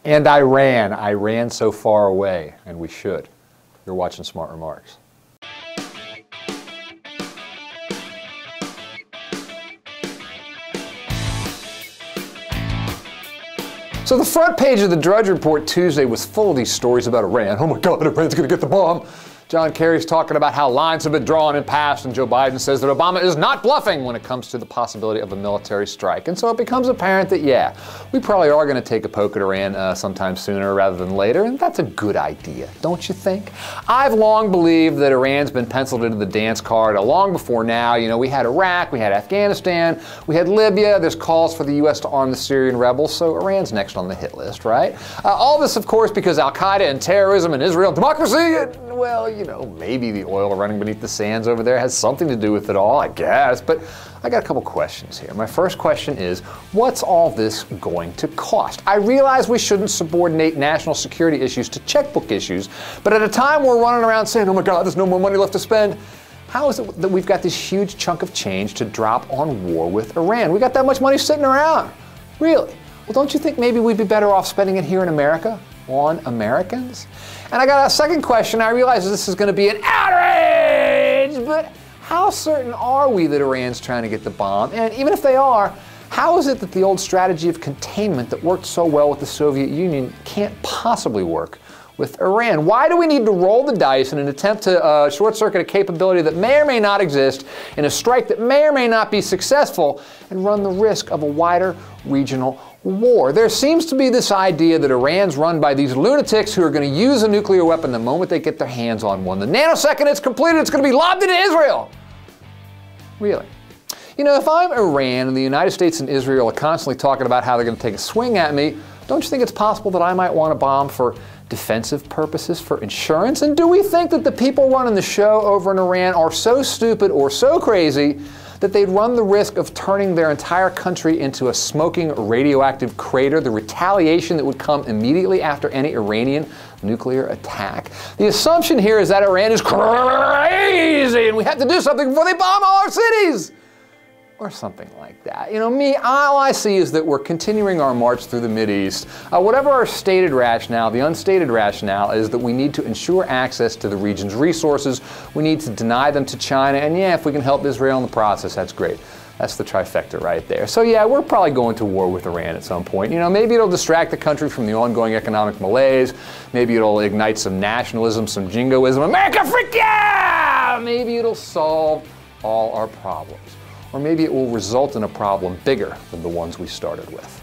And I ran so far away, and we should. You're watching Smart Remarks. So the front page of the Drudge Report Tuesday was full of these stories about Iran. Oh my God, Iran's going to get the bomb. John Kerry's talking about how lines have been drawn and passed, and Joe Biden says that Obama is not bluffing when it comes to the possibility of a military strike. And so it becomes apparent that, yeah, we probably are going to take a poke at Iran sometime sooner rather than later, and that's a good idea, don't you think? I've long believed that Iran's been penciled into the dance card long before now. You know, we had Iraq, we had Afghanistan, we had Libya, there's calls for the U.S. to arm the Syrian rebels, so Iran's next on the hit list, right? All this, of course, because Al-Qaeda and terrorism and Israel democracy, and, well, you know, maybe the oil running beneath the sands over there has something to do with it all, I guess. But I got a couple questions here. My first question is, what's all this going to cost? I realize we shouldn't subordinate national security issues to checkbook issues, but at a time we're running around saying, oh my God, there's no more money left to spend, how is it that we've got this huge chunk of change to drop on war with Iran? We got that much money sitting around. Really? Well, don't you think maybe we'd be better off spending it here in America? On Americans? And I got a second question. I realize this is going to be an outrage, but how certain are we that Iran's trying to get the bomb? And even if they are, how is it that the old strategy of containment that worked so well with the Soviet Union can't possibly work with Iran? Why do we need to roll the dice in an attempt to short-circuit a capability that may or may not exist in a strike that may or may not be successful and run the risk of a wider regional war? There seems to be this idea that Iran's run by these lunatics who are going to use a nuclear weapon the moment they get their hands on one. The nanosecond it's completed, it's going to be lobbed into Israel. Really? You know, if I'm Iran and the United States and Israel are constantly talking about how they're going to take a swing at me, don't you think it's possible that I might want a bomb for defensive purposes, for insurance? And do we think that the people running the show over in Iran are so stupid or so crazy that they'd run the risk of turning their entire country into a smoking radioactive crater, the retaliation that would come immediately after any Iranian nuclear attack? The assumption here is that Iran is crazy and we have to do something before they bomb all our cities, or something like that. You know, all I see is that we're continuing our march through the Mideast. Whatever our stated rationale, the unstated rationale is that we need to ensure access to the region's resources. We need to deny them to China. And yeah, if we can help Israel in the process, that's great. That's the trifecta right there. So yeah, we're probably going to war with Iran at some point. You know, maybe it'll distract the country from the ongoing economic malaise. Maybe it'll ignite some nationalism, some jingoism. America, freak yeah! Maybe it'll solve all our problems. Or maybe it will result in a problem bigger than the ones we started with.